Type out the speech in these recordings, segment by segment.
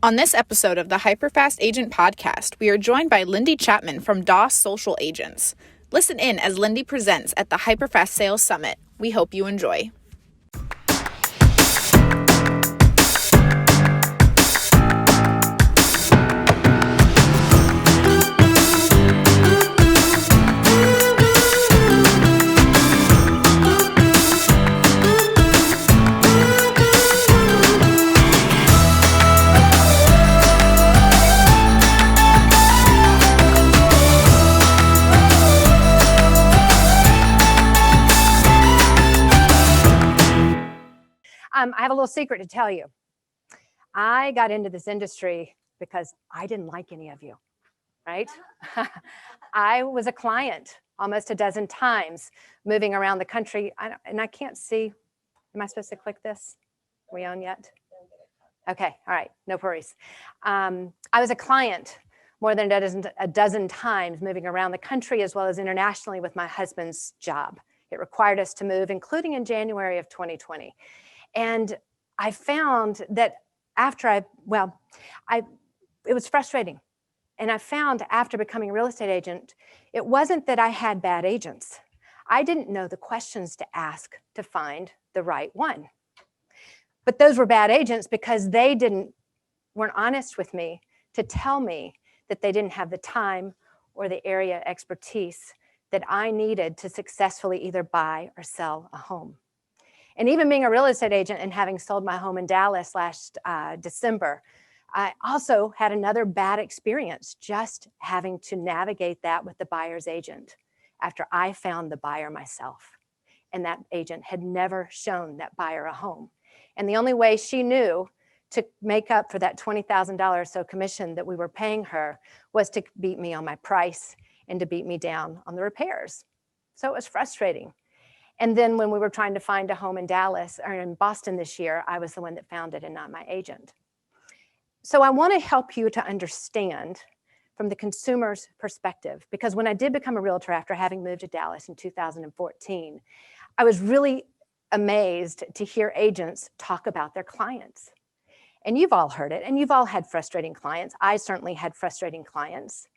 On this episode of the Hyperfast Agent Podcast, we are joined by Lindy Chapman from DOS Social Agents. Listen in as Lindy presents at the HyperFast Sales Summit. We hope you enjoy. I have a little secret to tell you. I got into this industry because I didn't like any of you, right? I was a client almost a dozen times moving around the country. And I can't see. Am I supposed to click this? Are we on yet? Okay, all right, no worries. I was a client more than a dozen times moving around the country as well as internationally with my husband's job. It required us to move, including in January of 2020. And I found that it was frustrating. And I found after becoming a real estate agent, it wasn't that I had bad agents. I didn't know the questions to ask to find the right one. But those were bad agents because they weren't honest with me to tell me that they didn't have the time or the area expertise that I needed to successfully either buy or sell a home. And even being a real estate agent and having sold my home in Dallas last December, I also had another bad experience just having to navigate that with the buyer's agent after I found the buyer myself. And that agent had never shown that buyer a home. And the only way she knew to make up for that $20,000 or so commission that we were paying her was to beat me on my price and to beat me down on the repairs. So it was frustrating. And then when we were trying to find a home in Dallas or in Boston this year, I was the one that found it and not my agent. So I want to help you to understand from the consumer's perspective, because when I did become a realtor after having moved to Dallas in 2014, I was really amazed to hear agents talk about their clients. And you've all heard it, and you've all had frustrating clients. I certainly had frustrating clients.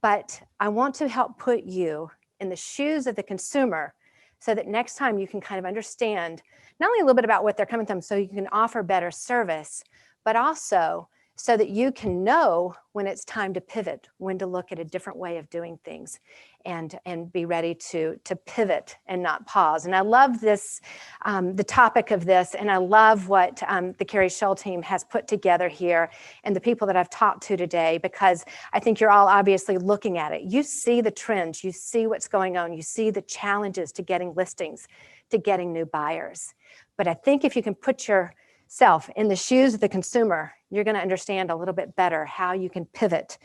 But I want to help put you in the shoes of the consumer so that next time you can kind of understand not only a little bit about what they're coming from so you can offer better service, but also so that you can know when it's time to pivot, when to look at a different way of doing things and be ready to pivot and not pause. And I love this, the topic of this, and I love what the Keri Shull Team has put together here and the people that I've talked to today, because I think you're all obviously looking at it. You see the trends, you see what's going on, you see the challenges to getting listings, to getting new buyers. But I think if you can put yourself in the shoes of the consumer, you're going to understand a little bit better how you can pivot.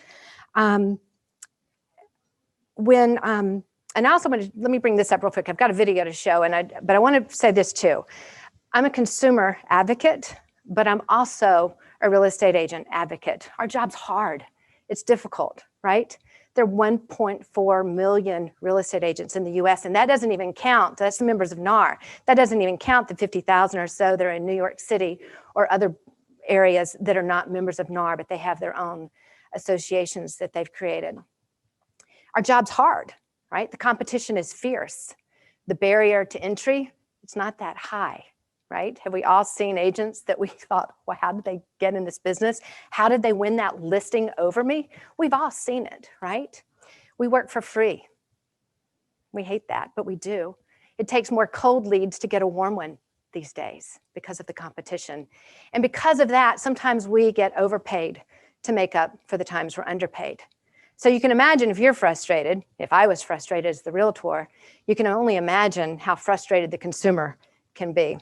And I also want to, let me bring this up real quick. I've got a video to show, but I want to say this too. I'm a consumer advocate, but I'm also a real estate agent advocate. Our job's hard. It's difficult, right? There are 1.4 million real estate agents in the US, and that doesn't even count, that's the members of NAR. That doesn't even count the 50,000 or so that are in New York City or other areas that are not members of NAR, but they have their own associations that they've created. Our job's hard, right? The competition is fierce. The barrier to entry, it's not that high, right? Have we all seen agents that we thought, well, how did they get in this business? How did they win that listing over me? We've all seen it, right? We work for free. We hate that, but we do. It takes more cold leads to get a warm one these days because of the competition. And because of that, sometimes we get overpaid to make up for the times we're underpaid. So you can imagine if you're frustrated, if I was frustrated as the realtor, you can only imagine how frustrated the consumer can be.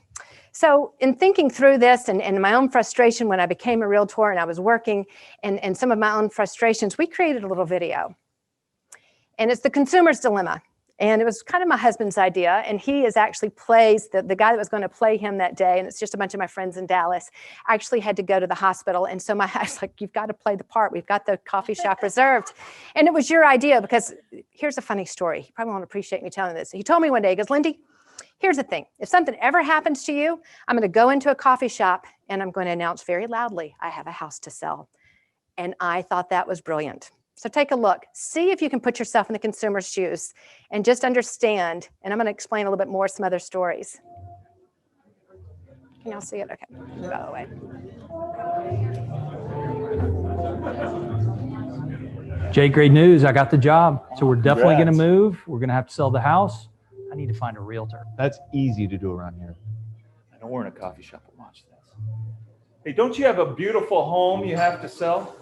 So in thinking through this and my own frustration when I became a realtor and I was working and some of my own frustrations, we created a little video. And it's the consumer's dilemma. And it was kind of my husband's idea. And he actually plays, the guy that was going to play him that day, and it's just a bunch of my friends in Dallas, actually had to go to the hospital. And so I was like, you've got to play the part. We've got the coffee shop reserved. And it was your idea because here's a funny story. You probably won't appreciate me telling this. He told me one day, he goes, Lindy, Here's the thing. If something ever happens to you, I'm going to go into a coffee shop and I'm going to announce very loudly, I have a house to sell. And I thought that was brilliant. So take a look. See if you can put yourself in the consumer's shoes and just understand. And I'm going to explain a little bit more some other stories. Can y'all see it? Okay, go away. Jay, great news. I got the job. So we're definitely going to Congrats. move. We're going to have to sell the house. I need to find a realtor. That's easy to do around here. I know we're in a coffee shop, but watch this. Hey, don't you have a beautiful home you have to sell?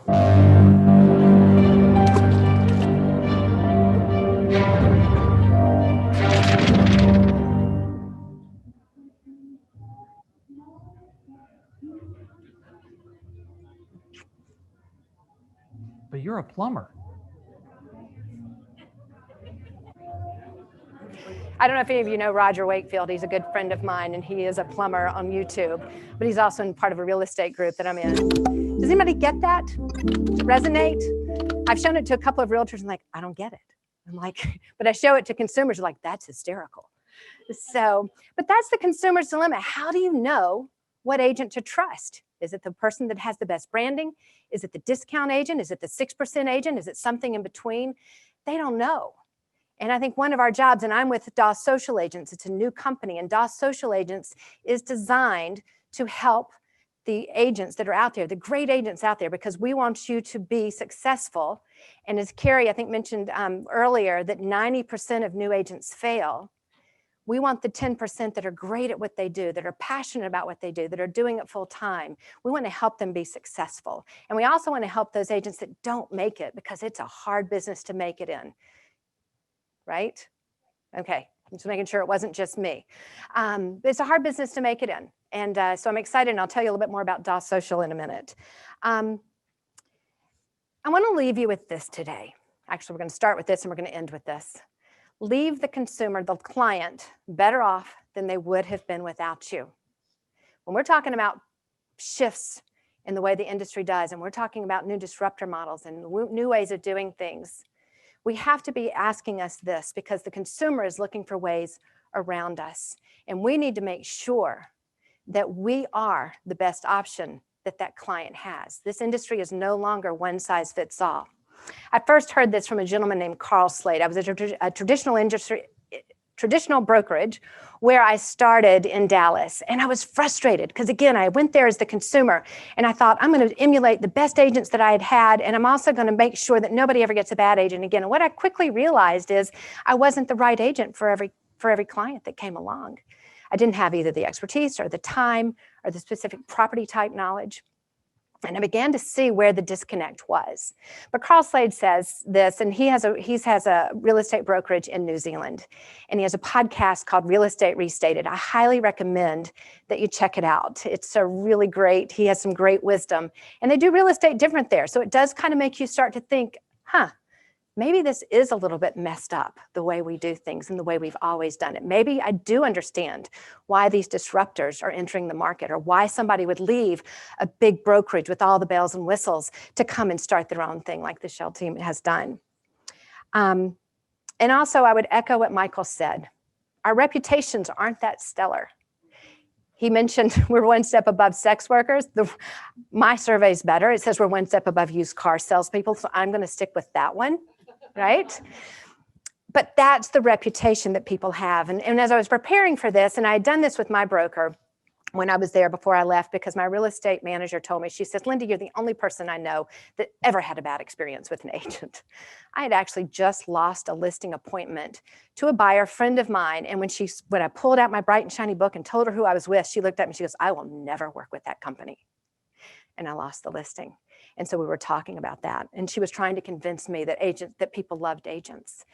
But you're a plumber. I don't know if any of you know Roger Wakefield. He's a good friend of mine, and he is a plumber on YouTube, but he's also in part of a real estate group that I'm in. Does anybody get that? Resonate? I've shown it to a couple of realtors and like, I don't get it. I'm like, but I show it to consumers like, that's hysterical. So, but that's the consumer's dilemma. How do you know what agent to trust? Is it the person that has the best branding? Is it the discount agent? Is it the 6% agent? Is it something in between? They don't know. And I think one of our jobs, and I'm with DOS Social Agents, it's a new company, and DOS Social Agents is designed to help the agents that are out there, the great agents out there, because we want you to be successful. And as Keri, I think, mentioned earlier, that 90% of new agents fail. We want the 10% that are great at what they do, that are passionate about what they do, that are doing it full time. We want to help them be successful. And we also want to help those agents that don't make it, because it's a hard business to make it in. Right? Okay, I'm just making sure it wasn't just me. It's a hard business to make it in. And so I'm excited, and I'll tell you a little bit more about DOS Social in a minute. I want to leave you with this today. Actually, we're going to start with this, and we're going to end with this. Leave the consumer, the client, better off than they would have been without you. When we're talking about shifts in the way the industry does, and we're talking about new disruptor models and new ways of doing things, we have to be asking us this, because the consumer is looking for ways around us. And we need to make sure that we are the best option that that client has. This industry is no longer one size fits all. I first heard this from a gentleman named Carl Slade. I was at a traditional brokerage where I started in Dallas. And I was frustrated because, again, I went there as the consumer and I thought, I'm going to emulate the best agents that I had had. And I'm also going to make sure that nobody ever gets a bad agent again. And what I quickly realized is I wasn't the right agent for every client that came along. I didn't have either the expertise or the time or the specific property type knowledge. And I began to see where the disconnect was. But Carl Slade says this, and he has a real estate brokerage in New Zealand, and he has a podcast called Real Estate Restated. I highly recommend that you check it out. It's a really great, he has some great wisdom, and they do real estate different there. So it does kind of make you start to think, maybe this is a little bit messed up, the way we do things and the way we've always done it. Maybe I do understand why these disruptors are entering the market, or why somebody would leave a big brokerage with all the bells and whistles to come and start their own thing like the Shull Team has done. And also I would echo what Michael said. Our reputations aren't that stellar. He mentioned we're one step above sex workers. My survey's better. It says we're one step above used car salespeople, so I'm going to stick with that one. Right? But that's the reputation that people have. And as I was preparing for this, and I had done this with my broker when I was there before I left, because my real estate manager told me, she says, Lindy, you're the only person I know that ever had a bad experience with an agent. I had actually just lost a listing appointment to a buyer friend of mine. And when I pulled out my bright and shiny book and told her who I was with, she looked at me and she goes, I will never work with that company. And I lost the listing. And so we were talking about that. And she was trying to convince me that people loved agents.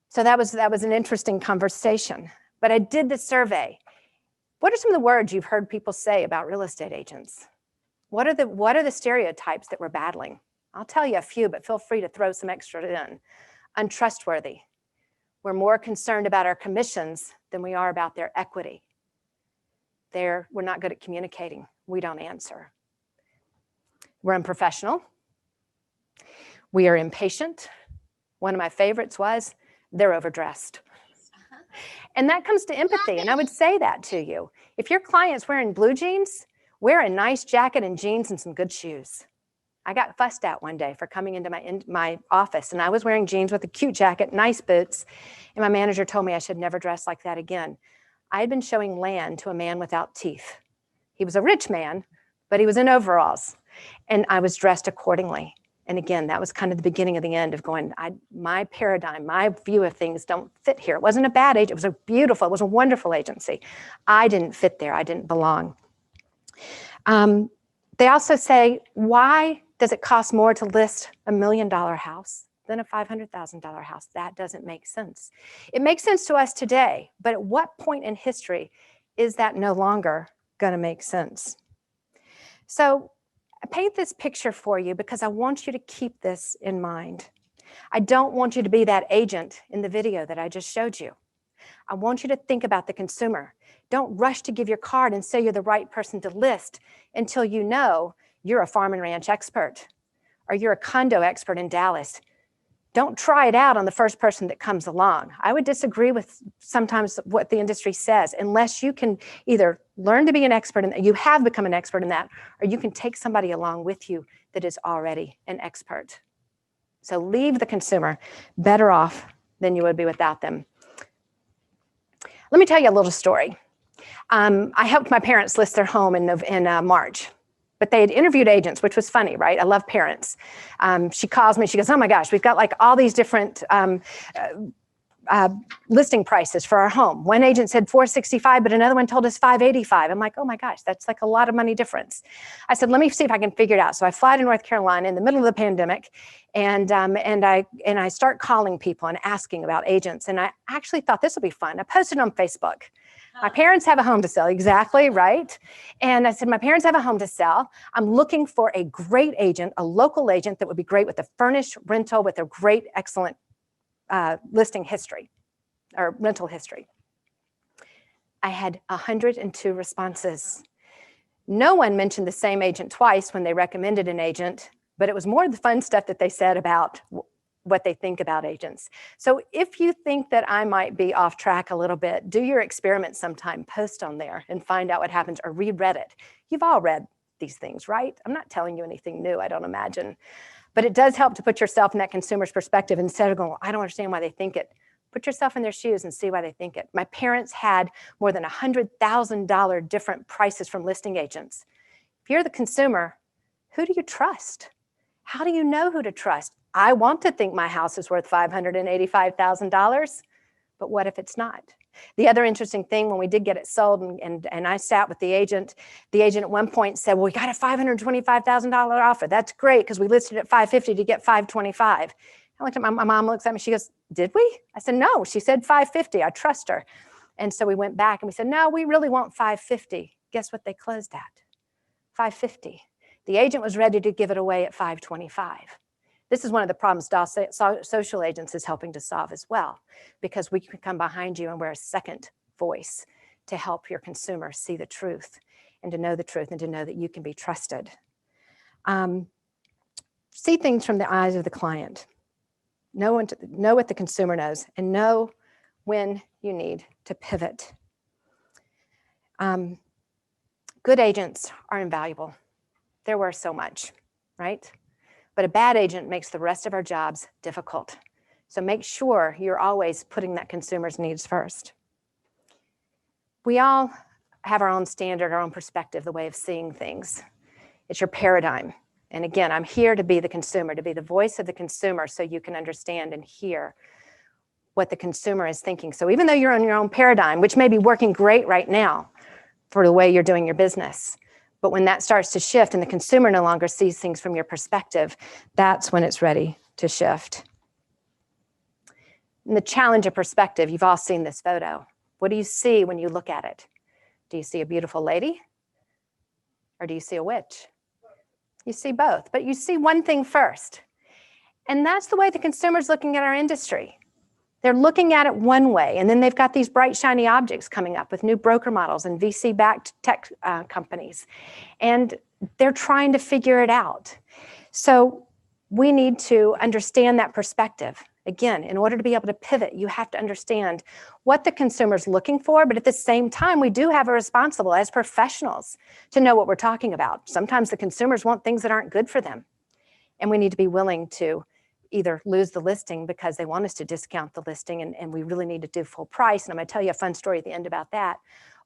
So that was an interesting conversation. But I did the survey. What are some of the words you've heard people say about real estate agents? What are the stereotypes that we're battling? I'll tell you a few, but feel free to throw some extra in. Untrustworthy. We're more concerned about our commissions than we are about their equity. We're not good at communicating. We don't answer. We're unprofessional. We are impatient. One of my favorites was, they're overdressed. And that comes to empathy. And I would say that to you. If your client's wearing blue jeans, wear a nice jacket and jeans and some good shoes. I got fussed at one day for coming into my office, and I was wearing jeans with a cute jacket, nice boots, and my manager told me I should never dress like that again. I had been showing land to a man without teeth. He was a rich man, but he was in overalls, and I was dressed accordingly. And again, that was kind of the beginning of the end of going, my paradigm, my view of things don't fit here. It wasn't a bad agent. It was a wonderful agency. I didn't fit there. I didn't belong. They also say, why does it cost more to list $1 million house than a $500,000 house? That doesn't make sense. It makes sense to us today, but at what point in history is that no longer going to make sense? So I paint this picture for you because I want you to keep this in mind. I don't want you to be that agent in the video that I just showed you. I want you to think about the consumer. Don't rush to give your card and say you're the right person to list until you know you're a farm and ranch expert or you're a condo expert in Dallas. Don't try it out on the first person that comes along. I would disagree with sometimes what the industry says, unless you can either learn to be an expert and you have become an expert in that, or you can take somebody along with you that is already an expert. So leave the consumer better off than you would be without them. Let me tell you a little story. I helped my parents list their home in March. But they had interviewed agents, which was funny, right? I love parents. She calls me, she goes, oh my gosh, we've got like all these different listing prices for our home. One agent said $465, but another one told us $585. I'm like, oh my gosh, that's like a lot of money difference. I said, let me see if I can figure it out. So I fly to North Carolina in the middle of the pandemic, and I start calling people and asking about agents. And I actually thought this would be fun. I posted on Facebook. My parents have a home to sell, exactly, right? And I said, my parents have a home to sell. I'm looking for a great agent, a local agent that would be great with a furnished rental with a great, excellent listing history or rental history. I had 102 responses. No one mentioned the same agent twice when they recommended an agent, but it was more the fun stuff that they said about what they think about agents. So if you think that I might be off track a little bit, do your experiment sometime, post on there and find out what happens, or read Reddit. You've all read these things, right? I'm not telling you anything new, I don't imagine. But it does help to put yourself in that consumer's perspective instead of going, well, I don't understand why they think it. Put yourself in their shoes and see why they think it. My parents had more than $100,000 different prices from listing agents. If you're the consumer, who do you trust? How do you know who to trust? I want to think my house is worth $585,000, but what if it's not? The other interesting thing, when we did get it sold and I sat with the agent at one point said, well, we got a $525,000 offer. That's great because we listed it at $550 to get $525. I looked at my mom looks at me, she goes, did we? I said, no, she said $550, I trust her. And so we went back and we said, no, we really want $550. Guess what they closed at? $550. The agent was ready to give it away at $525. This is one of the problems DOS Social Agents is helping to solve as well, because we can come behind you and we're a second voice to help your consumer see the truth and to know the truth and to know that you can be trusted. See things from the eyes of the client. Know what the consumer knows and know when you need to pivot. Good agents are invaluable. They're worth so much, right? But a bad agent makes the rest of our jobs difficult. So make sure you're always putting that consumer's needs first. We all have our own standard, our own perspective, the way of seeing things. It's your paradigm. And again, I'm here to be the consumer, to be the voice of the consumer so you can understand and hear what the consumer is thinking. So even though you're on your own paradigm, which may be working great right now for the way you're doing your business, but when that starts to shift and the consumer no longer sees things from your perspective, that's when it's ready to shift. And the challenge of perspective, you've all seen this photo. What do you see when you look at it? Do you see a beautiful lady? Or do you see a witch? You see both, but you see one thing first. And that's the way the consumer's looking at our industry. They're looking at it one way, and then they've got these bright, shiny objects coming up with new broker models and VC-backed tech companies, and they're trying to figure it out. So we need to understand that perspective. Again, in order to be able to pivot, you have to understand what the consumer's looking for, but at the same time, we do have a responsible as professionals to know what we're talking about. Sometimes the consumers want things that aren't good for them, and we need to be willing to either lose the listing because they want us to discount the listing and we really need to do full price, and I'm gonna tell you a fun story at the end about that,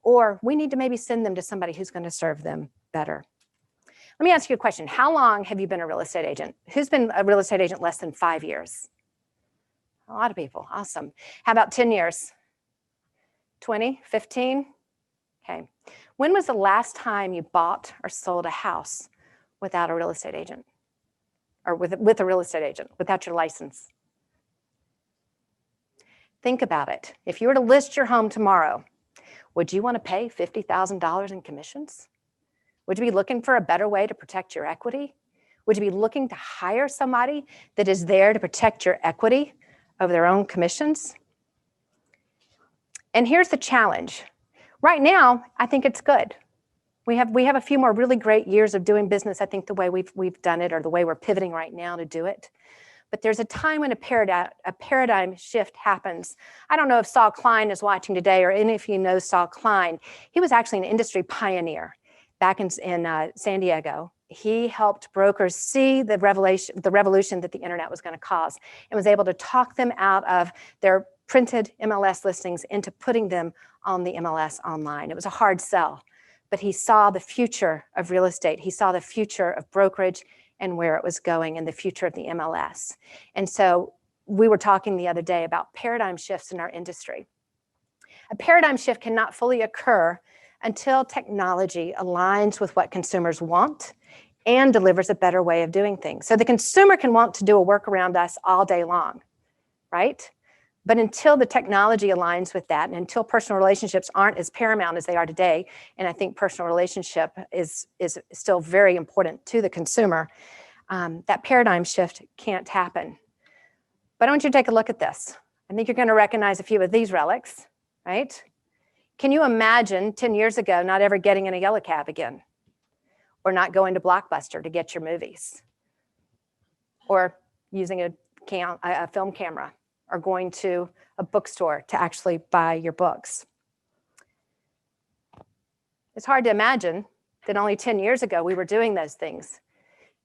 or we need to maybe send them to somebody who's gonna serve them better. Let me ask you a question. How long have you been a real estate agent? Who's been a real estate agent less than 5 years? A lot of people. Awesome. How about 10 years? 20, 15? Okay. When was the last time you bought or sold a house without a real estate agent? Or with a real estate agent, without your license? Think about it. If you were to list your home tomorrow, would you want to pay $50,000 in commissions? Would you be looking for a better way to protect your equity? Would you be looking to hire somebody that is there to protect your equity over their own commissions? And here's the challenge. Right now, I think it's good. We have a few more really great years of doing business, I think, the way we've done it, or the way we're pivoting right now to do it. But there's a time when a paradigm shift happens. I don't know if Saul Klein is watching today, or any of you know Saul Klein. He was actually an industry pioneer back in San Diego. He helped brokers see the revolution that the internet was going to cause, and was able to talk them out of their printed MLS listings into putting them on the MLS online. It was a hard sell, but he saw the future of real estate. He saw the future of brokerage and where it was going, and the future of the MLS. And so we were talking the other day about paradigm shifts in our industry. A paradigm shift cannot fully occur until technology aligns with what consumers want and delivers a better way of doing things. So the consumer can want to do a work around us all day long, right? But until the technology aligns with that, and until personal relationships aren't as paramount as they are today, and I think personal relationship is still very important to the consumer, that paradigm shift can't happen. But I want you to take a look at this. I think you're going to recognize a few of these relics, right? Can you imagine 10 years ago not ever getting in a yellow cab again? Or not going to Blockbuster to get your movies? Or using a film camera? Or going to a bookstore to actually buy your books? It's hard to imagine that only 10 years ago we were doing those things.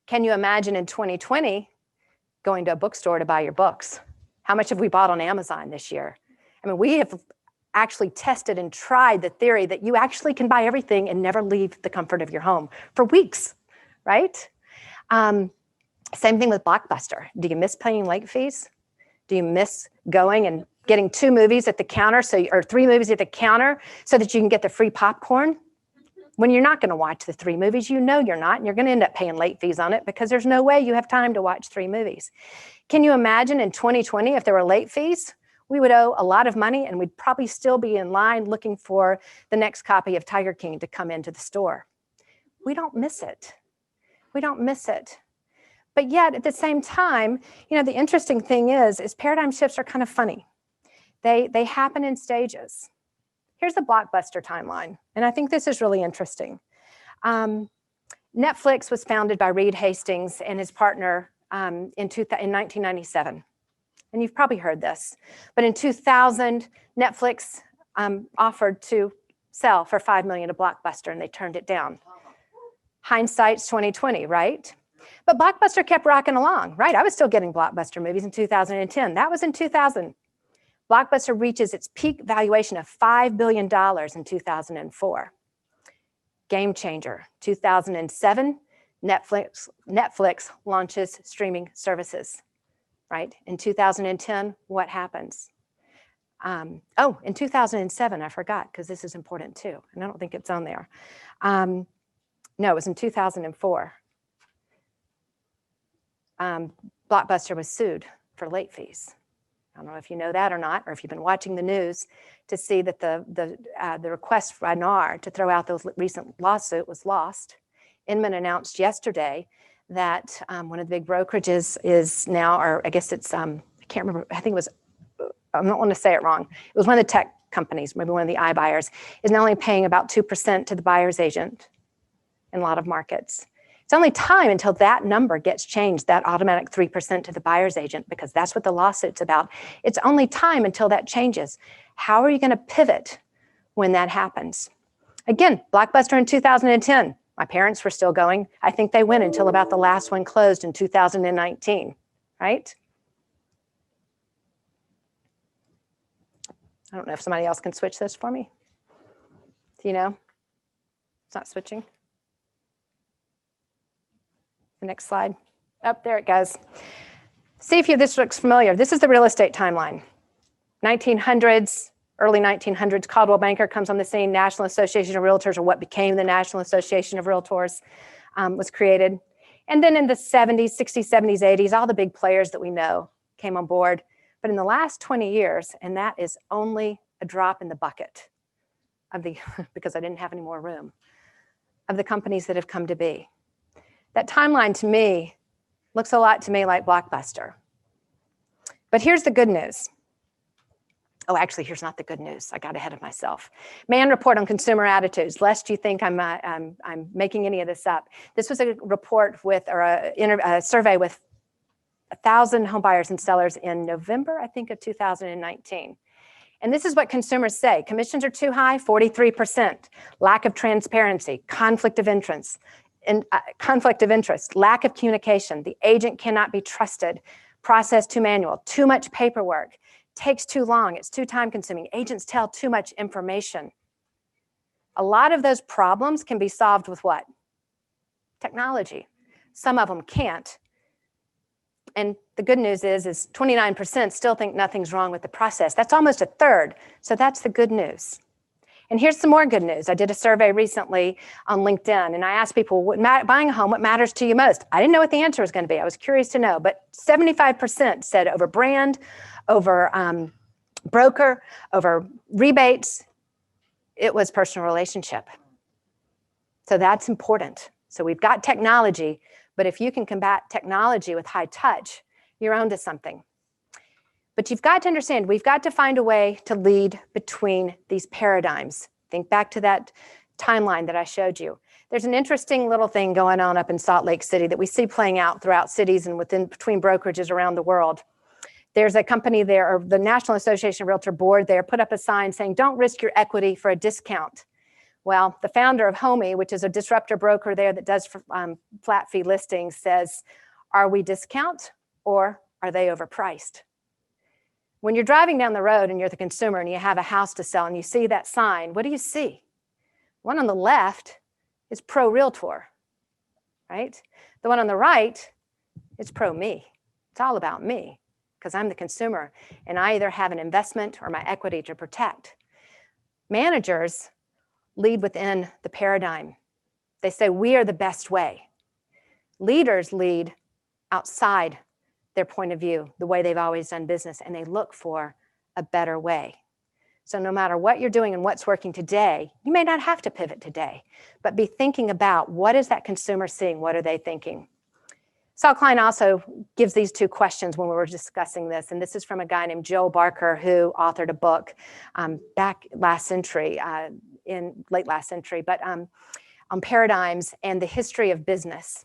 Can you imagine in 2020 going to a bookstore to buy your books? How much have we bought on Amazon this year? I mean, we have actually tested and tried the theory that you actually can buy everything and never leave the comfort of your home for weeks, right? Same thing with Blockbuster. Do you miss paying late fees? Do you miss going and getting 2 movies at the counter, or 3 movies at the counter so that you can get the free popcorn? When you're not going to watch the 3 movies, you know you're not, and you're going to end up paying late fees on it because there's no way you have time to watch 3 movies. Can you imagine in 2020 if there were late fees? We would owe a lot of money, and we'd probably still be in line looking for the next copy of Tiger King to come into the store. We don't miss it. We don't miss it. But yet, at the same time, the interesting thing is paradigm shifts are kind of funny. They happen in stages. Here's the Blockbuster timeline, and I think this is really interesting. Netflix was founded by Reed Hastings and his partner in 1997. And you've probably heard this. But in 2000, Netflix offered to sell for $5 million to Blockbuster, and they turned it down. Hindsight's 2020, right? But Blockbuster kept rocking along, right? I was still getting Blockbuster movies in 2010. That was in 2000. Blockbuster reaches its peak valuation of $5 billion in 2004. Game changer. 2007, Netflix launches streaming services, right? In 2010, what happens? In 2007, I forgot, because this is important too, and I don't think it's on there. No, it was in 2004. Blockbuster was sued for late fees. I don't know if you know that or not, or if you've been watching the news to see that the request for NAR to throw out those recent lawsuit was lost. Inman announced yesterday that one of the big brokerages is now, or I guess it's, I can't remember, I think it was, I don't want to say it wrong. It was one of the tech companies, maybe one of the iBuyers, is now only paying about 2% to the buyer's agent in a lot of markets. It's only time until that number gets changed, that automatic 3% to the buyer's agent, because that's what the lawsuit's about. It's only time until that changes. How are you going to pivot when that happens? Again, Blockbuster in 2010. My parents were still going. I think they went until about the last one closed in 2019, right? I don't know if somebody else can switch this for me. Do you know? It's not switching. The next slide. Oh, there it goes. See if this looks familiar. This is the real estate timeline. 1900s, early 1900s, Coldwell Banker comes on the scene. National Association of Realtors, or what became the National Association of Realtors, was created. And then in the 70s, 60s, 70s, 80s, all the big players that we know came on board. But in the last 20 years, and that is only a drop in the bucket of the, because I didn't have any more room, of the companies that have come to be. That timeline to me looks a lot to me like Blockbuster. But here's the good news. Oh, actually, here's not the good news. I got ahead of myself. Mann report on consumer attitudes. Lest you think I'm making any of this up. This was a report with, or a survey with 1,000 home buyers and sellers in November, I think, of 2019. And this is what consumers say. Commissions are too high, 43%. Lack of transparency, conflict of interest, lack of communication. The agent cannot be trusted. Process too manual, too much paperwork. Takes too long, it's too time consuming. Agents tell too much information. A lot of those problems can be solved with what? Technology. Some of them can't. And the good news is 29% still think nothing's wrong with the process. That's almost a third. So that's the good news. And here's some more good news. I did a survey recently on LinkedIn, and I asked people, buying a home, what matters to you most? I didn't know what the answer was going to be. I was curious to know, but 75% said over brand, over broker, over rebates. It was personal relationship. So that's important. So we've got technology, but if you can combat technology with high touch, you're onto something. But you've got to understand, we've got to find a way to lead between these paradigms. Think back to that timeline that I showed you. There's an interesting little thing going on up in Salt Lake City that we see playing out throughout cities and between brokerages around the world. There's a company there, or the National Association of Realtor board there, put up a sign saying, don't risk your equity for a discount. Well, the founder of Homey, which is a disruptor broker there that does flat fee listings, says, are we discount or are they overpriced? When you're driving down the road and you're the consumer and you have a house to sell and you see that sign, what do you see? One on the left is pro realtor, right? The one on the right is pro me. It's all about me because I'm the consumer and I either have an investment or my equity to protect. Managers lead within the paradigm. They say we are the best way. Leaders lead outside their point of view, the way they've always done business, and they look for a better way. So no matter what you're doing and what's working today, you may not have to pivot today, but be thinking about what is that consumer seeing? What are they thinking? Saul Klein also gives these two questions when we were discussing this, and this is from a guy named Joel Barker who authored a book back last century, in late last century, but on paradigms and the history of business.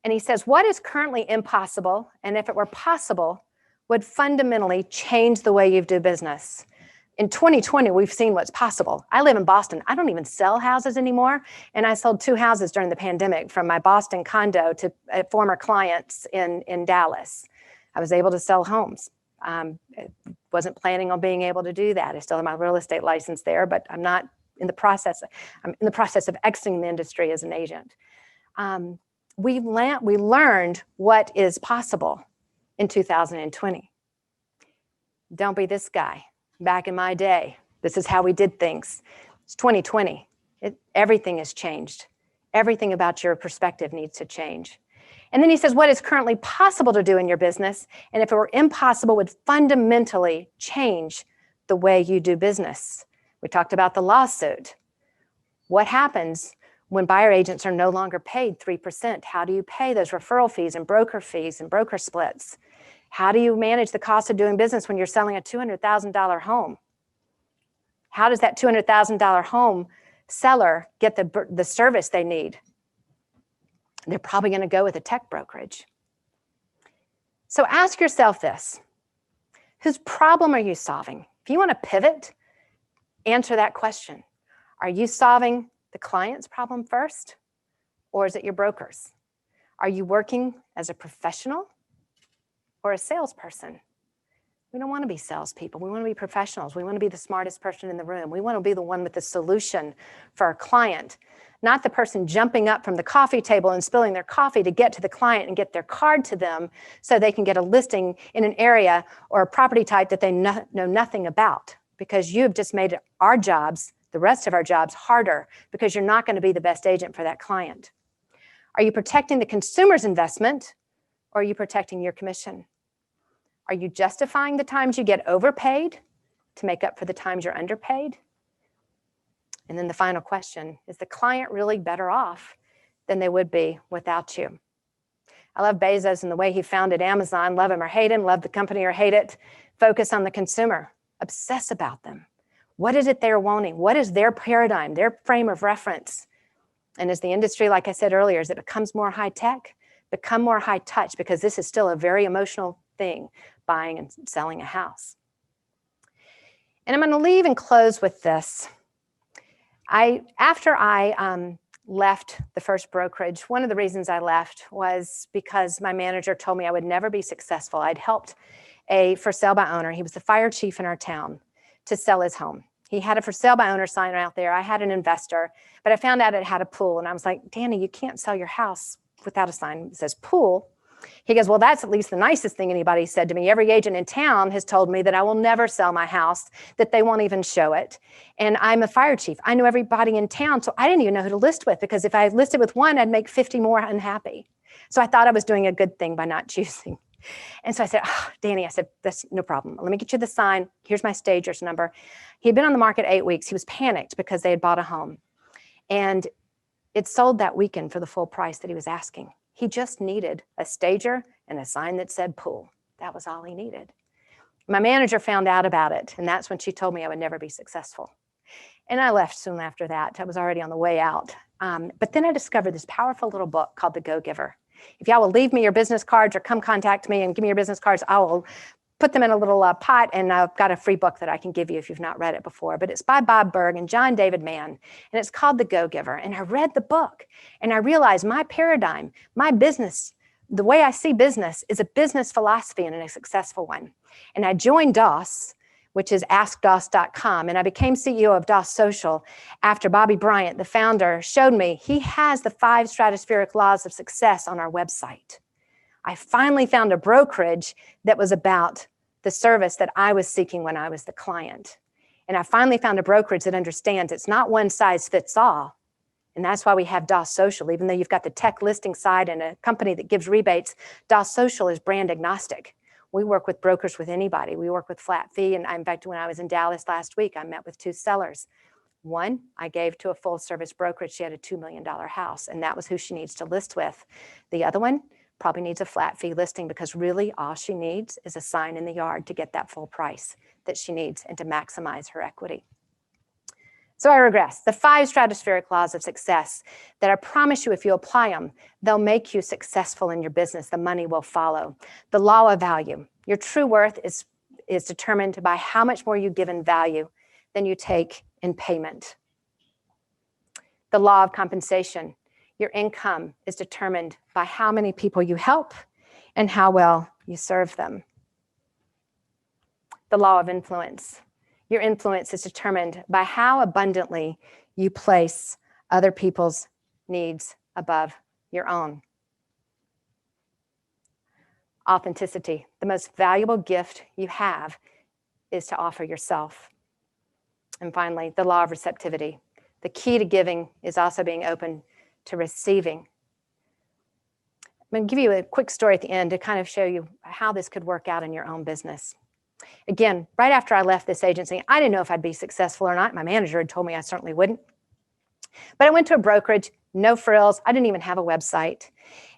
And he says, what is currently impossible, and if it were possible, would fundamentally change the way you do business? In 2020, we've seen what's possible. I live in Boston. I don't even sell houses anymore. And I sold 2 houses during the pandemic, from my Boston condo to former clients in Dallas. I was able to sell homes. Wasn't planning on being able to do that. I still have my real estate license there, but I'm not in the process. I'm in the process of exiting the industry as an agent. We learned what is possible in 2020. Don't be this guy. Back in my day, this is how we did things. It's 2020. Everything has changed. Everything about your perspective needs to change. And then he says, what is currently possible to do in your business, and if it were impossible, would fundamentally change the way you do business. We talked about the lawsuit. What happens when buyer agents are no longer paid 3%? How do you pay those referral fees and broker splits? How do you manage the cost of doing business when you're selling a $200,000 home? How does that $200,000 home seller get the service they need? They're probably going to go with a tech brokerage. So ask yourself this: whose problem are you solving? If you want to pivot, answer that question. Are you solving the client's problem first, or is it your broker's? Are you working as a professional or a salesperson? We don't want to be salespeople. We want to be professionals. We want to be the smartest person in the room. We want to be the one with the solution for our client, not the person jumping up from the coffee table and spilling their coffee to get to the client and get their card to them so they can get a listing in an area or a property type that they know nothing about, because you've just made our jobs, the rest of our jobs, harder because you're not going to be the best agent for that client. Are you protecting the consumer's investment, or are you protecting your commission? Are you justifying the times you get overpaid to make up for the times you're underpaid? And then the final question, is the client really better off than they would be without you? I love Bezos and the way he founded Amazon. Love him or hate him, love the company or hate it. Focus on the consumer. Obsess about them. What is it they're wanting? What is their paradigm, their frame of reference? And as the industry, like I said earlier, as it becomes more high tech, become more high touch, because this is still a very emotional thing, buying and selling a house. And I'm going to leave and close with this. After I left the first brokerage, one of the reasons I left was because my manager told me I would never be successful. I'd helped a for sale by owner. He was the fire chief in our town to sell his home. He had a for sale by owner sign out there. I had an investor, but I found out it had a pool. And I was like, Danny, you can't sell your house without a sign that says pool. He goes, well, that's at least the nicest thing anybody said to me. Every agent in town has told me that I will never sell my house, that they won't even show it. And I'm a fire chief. I know everybody in town, so I didn't even know who to list with, because if I listed with one, I'd make 50 more unhappy. So I thought I was doing a good thing by not choosing. And so I said, Danny, I said, that's no problem. Let me get you the sign. Here's my stager's number. He had been on the market 8 weeks. He was panicked because they had bought a home. And it sold that weekend for the full price that he was asking. He just needed a stager and a sign that said pool. That was all he needed. My manager found out about it, and that's when she told me I would never be successful. And I left soon after that. I was already on the way out. But then I discovered this powerful little book called The Go-Giver. If y'all will leave me your business cards or come contact me and give me your business cards, I will put them in a little pot, and I've got a free book that I can give you if you've not read it before. But it's by Bob Berg and John David Mann, and it's called The Go-Giver. And I read the book, and I realized my paradigm, my business, the way I see business is a business philosophy and a successful one. And I joined DOS, which is askdos.com, and I became CEO of DOS Social after Bobby Bryant, the founder, showed me he has the 5 stratospheric laws of success on our website. I finally found a brokerage that was about the service that I was seeking when I was the client. And I finally found a brokerage that understands it's not one size fits all. And that's why we have DOS Social. Even though you've got the tech listing side and a company that gives rebates, DOS Social is brand agnostic. We work with brokers with anybody. We work with flat fee. And in fact, when I was in Dallas last week, I met with 2 sellers. One, I gave to a full service brokerage. She had a $2 million house, and that was who she needs to list with. The other one probably needs a flat fee listing, because really all she needs is a sign in the yard to get that full price that she needs and to maximize her equity. So I regress. The 5 stratospheric laws of success that I promise you, if you apply them, they'll make you successful in your business. The money will follow. The law of value. Your true worth is determined by how much more you give in value than you take in payment. The law of compensation. Your income is determined by how many people you help and how well you serve them. The law of influence. Your influence is determined by how abundantly you place other people's needs above your own. Authenticity. The most valuable gift you have is to offer yourself. And finally, the law of receptivity. The key to giving is also being open to receiving. I'm going to give you a quick story at the end to kind of show you how this could work out in your own business. Again, right after I left this agency, I didn't know if I'd be successful or not. My manager had told me I certainly wouldn't. But I went to a brokerage, no frills. I didn't even have a website.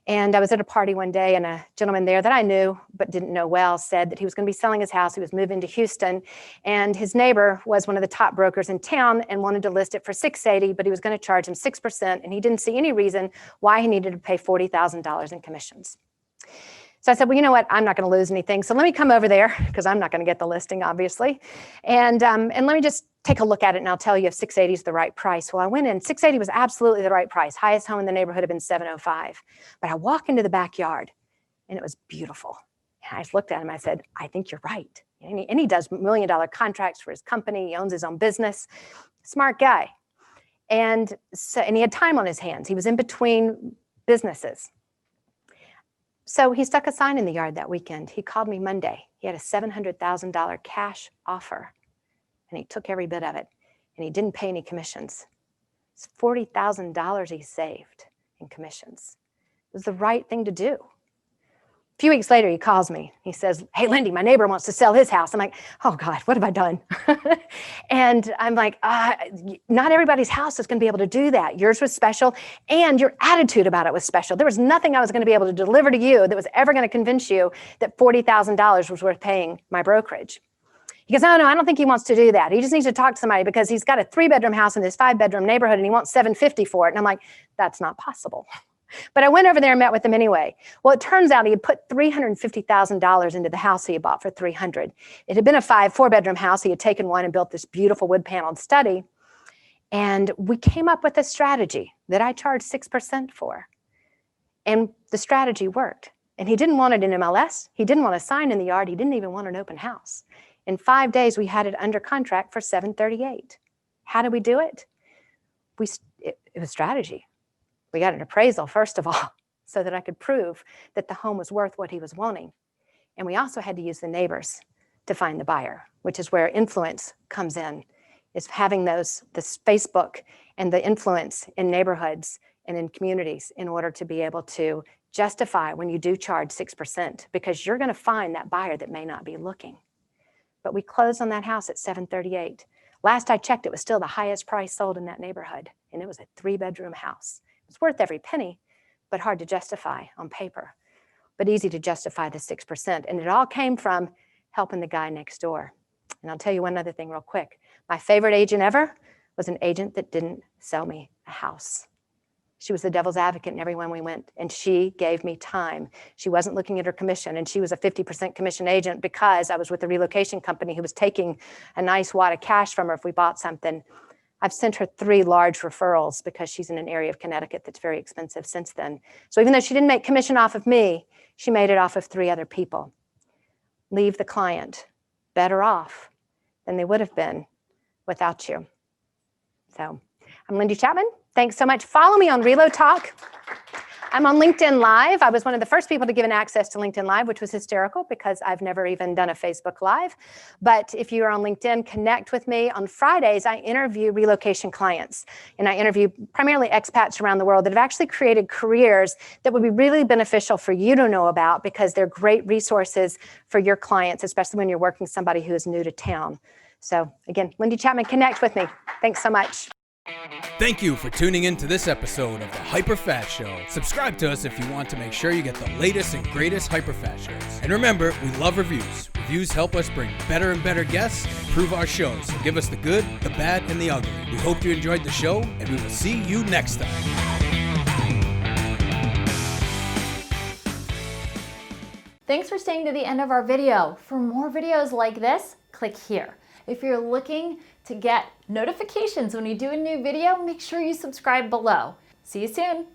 And I was at a party one day, and a gentleman there that I knew but didn't know well said that he was going to be selling his house. He was moving to Houston, and his neighbor was one of the top brokers in town and wanted to list it for $680, but he was going to charge him 6%, and he didn't see any reason why he needed to pay $40,000 in commissions. So I said, well, you know what? I'm not going to lose anything. So let me come over there, because I'm not going to get the listing, obviously. And let me just take a look at it, and I'll tell you if 680 is the right price. Well, I went in. 680 was absolutely the right price. Highest home in the neighborhood had been 705. But I walk into the backyard, and it was beautiful. And I just looked at him. I said, I think you're right. And he does $1 million contracts for his company. He owns his own business. Smart guy. And he had time on his hands. He was in between businesses. So he stuck a sign in the yard that weekend. He called me Monday. He had a $700,000 cash offer, and he took every bit of it, and he didn't pay any commissions. It's $40,000 he saved in commissions. It was the right thing to do. A few weeks later, he calls me. He says, hey, Lindy, my neighbor wants to sell his house. I'm like, oh, God, what have I done? And I'm like, not everybody's house is going to be able to do that. Yours was special, and your attitude about it was special. There was nothing I was going to be able to deliver to you that was ever going to convince you that $40,000 was worth paying my brokerage. He goes, no, I don't think he wants to do that. He just needs to talk to somebody because he's got a 3-bedroom house in this 5-bedroom neighborhood, and he wants $750 for it. And I'm like, that's not possible. But I went over there and met with him anyway. Well, it turns out he had put $350,000 into the house he had bought for $300,000. It had been a 4-bedroom house. He had taken one and built this beautiful wood paneled study. And we came up with a strategy that I charged 6% for. And the strategy worked. And he didn't want it in MLS. He didn't want a sign in the yard. He didn't even want an open house. In 5 days, we had it under contract for $738,000. How did we do it? It was strategy. We got an appraisal, first of all, so that I could prove that the home was worth what he was wanting. And we also had to use the neighbors to find the buyer, which is where influence comes in, is having this Facebook and the influence in neighborhoods and in communities in order to be able to justify when you do charge 6%, because you're going to find that buyer that may not be looking. But we closed on that house at $738,000. Last I checked, it was still the highest price sold in that neighborhood, and it was a 3-bedroom house. It's worth every penny, but hard to justify on paper, but easy to justify the 6%. And it all came from helping the guy next door. And I'll tell you one other thing real quick. My favorite agent ever was an agent that didn't sell me a house. She was the devil's advocate in everywhere we went, and she gave me time. She wasn't looking at her commission, and she was a 50% commission agent because I was with a relocation company who was taking a nice wad of cash from her if we bought something. I've sent her 3 large referrals because she's in an area of Connecticut that's very expensive since then. So even though she didn't make commission off of me, she made it off of 3 other people. Leave the client better off than they would have been without you. So I'm Lindy Chapman. Thanks so much. Follow me on Relo Talk. I'm on LinkedIn Live. I was one of the first people to give an access to LinkedIn Live, which was hysterical because I've never even done a Facebook Live. But if you're on LinkedIn, connect with me. On Fridays, I interview relocation clients, and I interview primarily expats around the world that have actually created careers that would be really beneficial for you to know about because they're great resources for your clients, especially when you're working with somebody who is new to town. So again, Lindy Chapman, connect with me. Thanks so much. Thank you for tuning in to this episode of the HyperFast Show. Subscribe to us if you want to make sure you get the latest and greatest HyperFast shows. And remember, we love reviews. Reviews help us bring better and better guests and improve our shows. So give us the good, the bad, and the ugly. We hope you enjoyed the show, and we will see you next time. Thanks for staying to the end of our video. For more videos like this, click here. If you're looking to get notifications when we do a new video, make sure you subscribe below. See you soon.